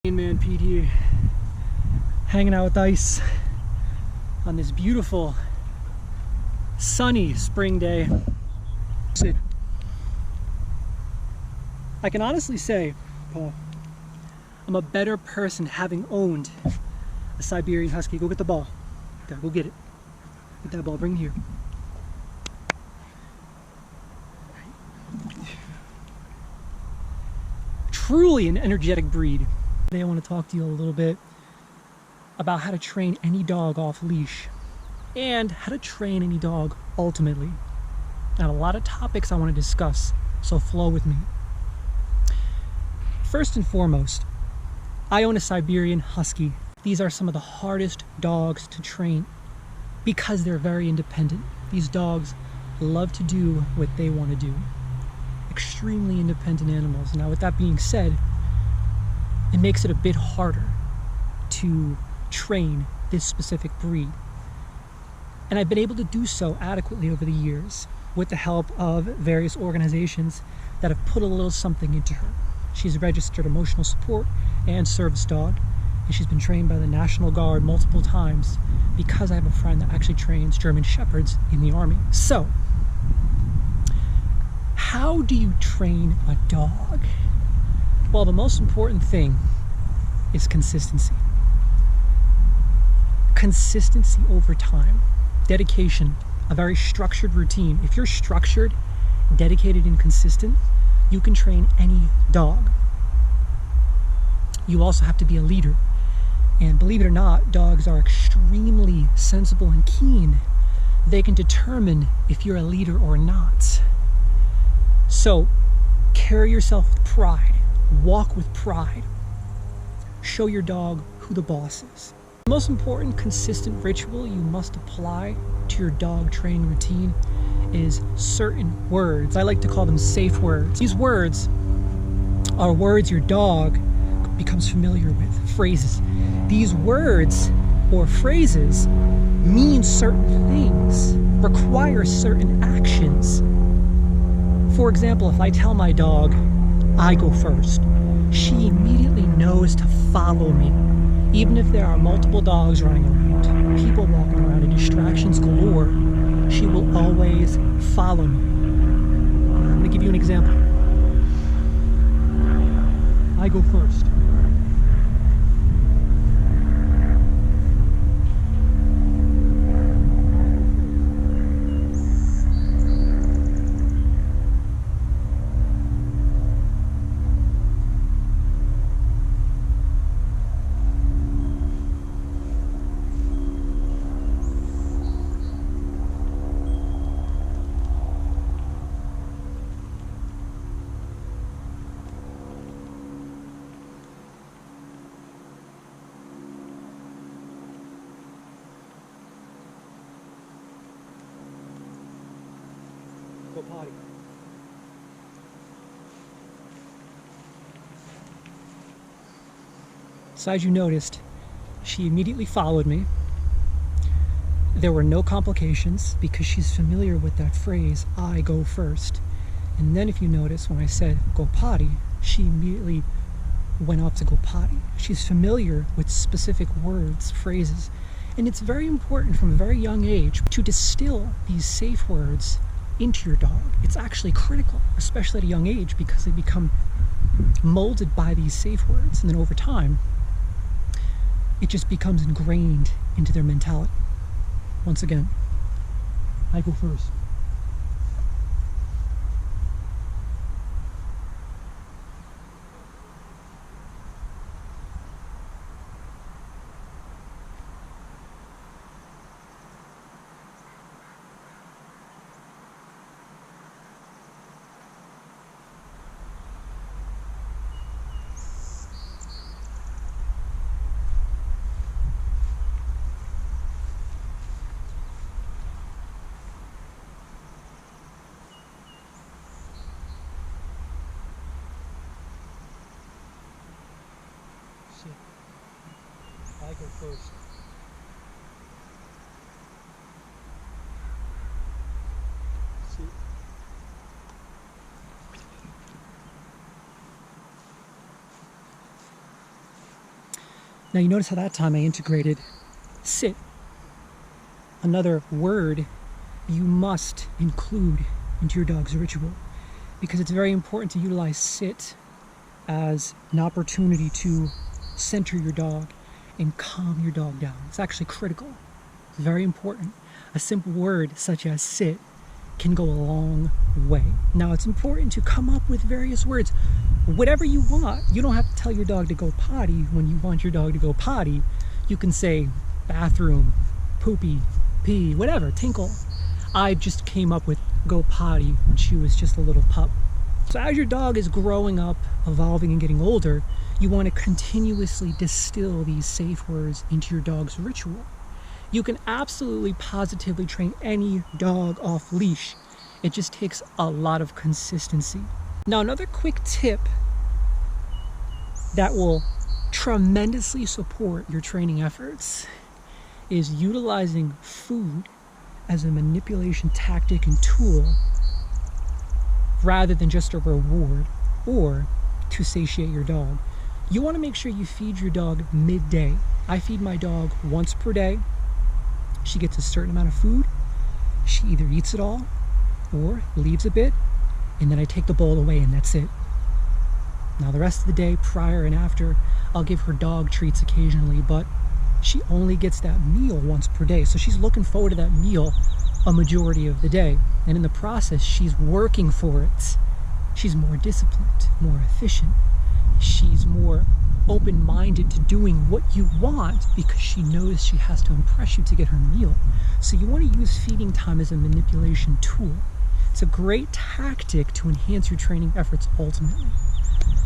Man Pete here, hanging out with Ice on this beautiful sunny spring day. I can honestly say, Paul, I'm a better person having owned a Siberian Husky. Go get the ball. Go get it. Get that ball, bring it here. Truly an energetic breed. Today I want to talk to you a little bit about how to train any dog off leash and how to train any dog ultimately. I have a lot of topics I want to discuss, so flow with me. First and foremost, I own a Siberian Husky. These are some of the hardest dogs to train because they're very independent. These dogs love to do what they want to do. Extremely independent animals. Now, with that being said, it makes it a bit harder to train this specific breed. And I've been able to do so adequately over the years with the help of various organizations that have put a little something into her. She's a registered emotional support and service dog, and she's been trained by the National Guard multiple times because I have a friend that actually trains German Shepherds in the Army. So, how do you train a dog? Well, the most important thing is consistency. Consistency over time. Dedication, a very structured routine. If you're structured, dedicated, and consistent, you can train any dog. You also have to be a leader. And believe it or not, dogs are extremely sensible and keen. They can determine if you're a leader or not. So, carry yourself with pride. Walk with pride. Show your dog who the boss is. The most important consistent ritual you must apply to your dog training routine is certain words. I like to call them safe words. These words are words your dog becomes familiar with, phrases. These words or phrases mean certain things, require certain actions. For example, if I tell my dog, I go first, she immediately knows to follow me. Even if there are multiple dogs running around, people walking around, and distractions galore, she will always follow me. I'm going to give you an example. I go first. Go potty. So as you noticed, she immediately followed me. There were no complications because she's familiar with that phrase, I go first. And then if you notice, when I said go potty, she immediately went off to go potty. She's familiar with specific words, phrases. And it's very important from a very young age to distill these safe words into your dog. It's actually critical, especially at a young age, because they become molded by these safe words, and then over time it just becomes ingrained into their mentality. Once again, I go first. Sit. I go first. Sit. Now you notice how that time I integrated sit, another word you must include into your dog's ritual, because it's very important to utilize sit as an opportunity to center your dog and calm your dog down. It's actually critical. It's very important. A simple word such as sit can go a long way. Now it's important to come up with various words. Whatever you want. You don't have to tell your dog to go potty when you want your dog to go potty. You can say bathroom, poopy, pee, whatever, tinkle. I just came up with go potty when she was just a little pup. So as your dog is growing up, evolving, and getting older, you want to continuously distill these safe words into your dog's ritual. You can absolutely positively train any dog off leash. It just takes a lot of consistency. Now, another quick tip that will tremendously support your training efforts is utilizing food as a manipulation tactic and tool rather than just a reward or to satiate your dog. You want to make sure you feed your dog midday. I feed my dog once per day. She gets a certain amount of food. She either eats it all or leaves a bit, and then I take the bowl away and that's it. Now the rest of the day, prior and after, I'll give her dog treats occasionally, but she only gets that meal once per day. So she's looking forward to that meal a majority of the day. And in the process, she's working for it. She's more disciplined, more efficient. She's more open-minded to doing what you want because she knows she has to impress you to get her meal. So you want to use feeding time as a manipulation tool. It's a great tactic to enhance your training efforts ultimately.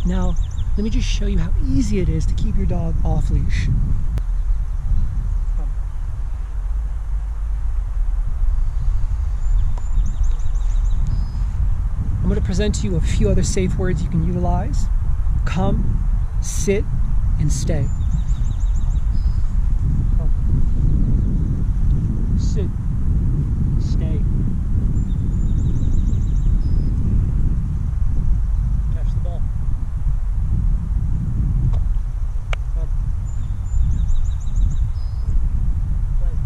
Now, let me just show you how easy it is to keep your dog off leash. I'm going to present to you a few other safe words you can utilize. Come, sit, and stay. Come, sit, stay. Catch the ball. Come. Play.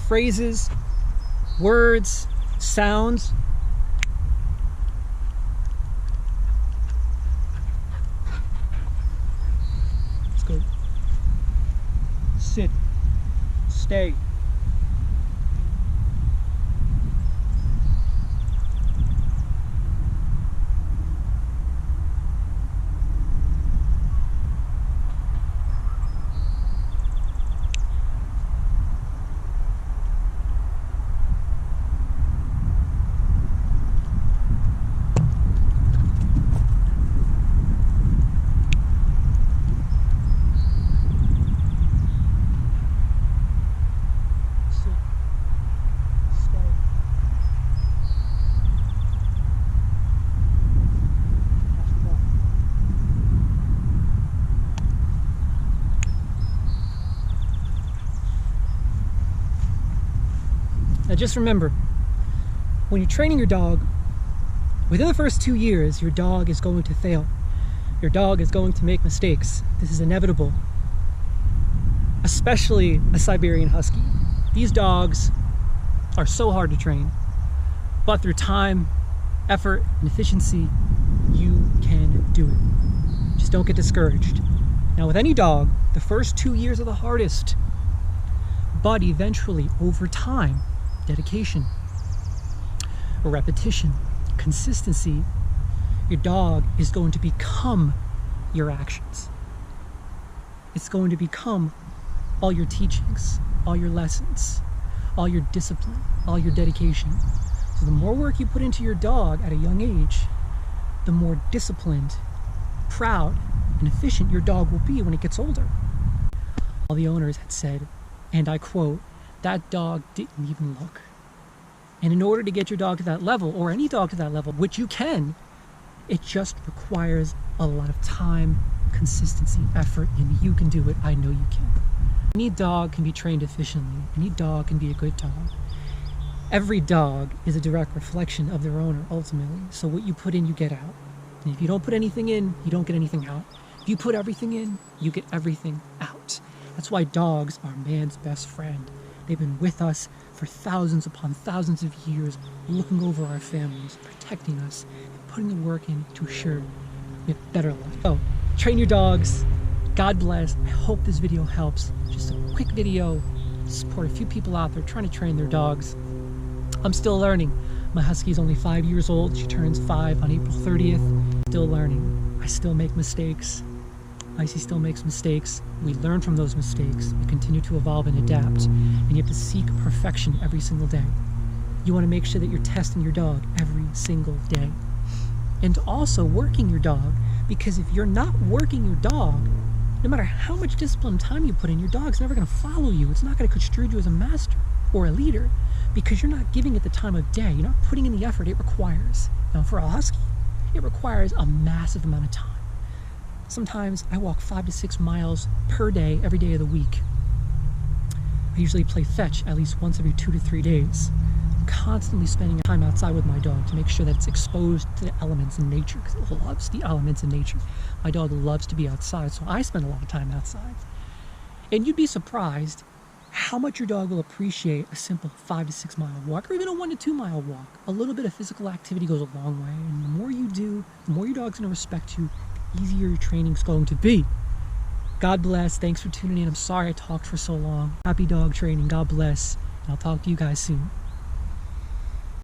Phrases, words, sounds. Let's go. Sit, stay. Now just remember, when you're training your dog, within the first 2 years, your dog is going to fail. Your dog is going to make mistakes. This is inevitable, especially a Siberian Husky. These dogs are so hard to train, but through time, effort, and efficiency, you can do it. Just don't Don't get discouraged. Now with any dog, the first 2 years are the hardest, but eventually, over time, dedication, repetition, consistency, your dog is going to become your actions. It's going to become all your teachings, all your lessons, all your discipline, all your dedication. So the more work you put into your dog at a young age, the more disciplined, proud, and efficient your dog will be when it gets older. All the owners had said, and I quote, "That dog didn't even look." And in order to get your dog to that level, or any dog to that level, which you can, it just requires a lot of time, consistency, effort, and you can do it. I know you can. Any dog can be trained efficiently. Any dog can be a good dog. Every dog is a direct reflection of their owner, ultimately. So what you put in, you get out. And if you don't put anything in, you don't get anything out. If you put everything in, you get everything out. That's why dogs are man's best friend. They've been with us for thousands upon thousands of years, looking over our families, protecting us, and putting the work in to assure we have a better life. So, train your dogs. God bless. I hope this video helps. Just a quick video to support a few people out there trying to train their dogs. I'm still learning. My husky is only 5 years old. She turns 5 on April 30th. Still learning. I still make mistakes. Icy still makes mistakes. We learn from those mistakes. We continue to evolve and adapt. And you have to seek perfection every single day. You want to make sure that you're testing your dog every single day. And also working your dog, because if you're not working your dog, no matter how much discipline and time you put in, your dog's never going to follow you. It's not going to construe you as a master or a leader because you're not giving it the time of day. You're not putting in the effort it requires. Now, for a husky, it requires a massive amount of time. Sometimes I walk 5 to 6 miles per day, every day of the week. I usually play fetch at least once every 2 to 3 days. I'm constantly spending time outside with my dog to make sure that it's exposed to the elements in nature, because it loves the elements in nature. My dog loves to be outside, so I spend a lot of time outside. And you'd be surprised how much your dog will appreciate a simple 5 to 6 mile walk, or even a 1 to 2 mile walk. A little bit of physical activity goes a long way, and the more you do, the more your dog's going to respect you, the easier your training's going to be. God bless. Thanks for tuning in. I'm sorry I talked for so long. Happy dog training. God bless. And I'll talk to you guys soon.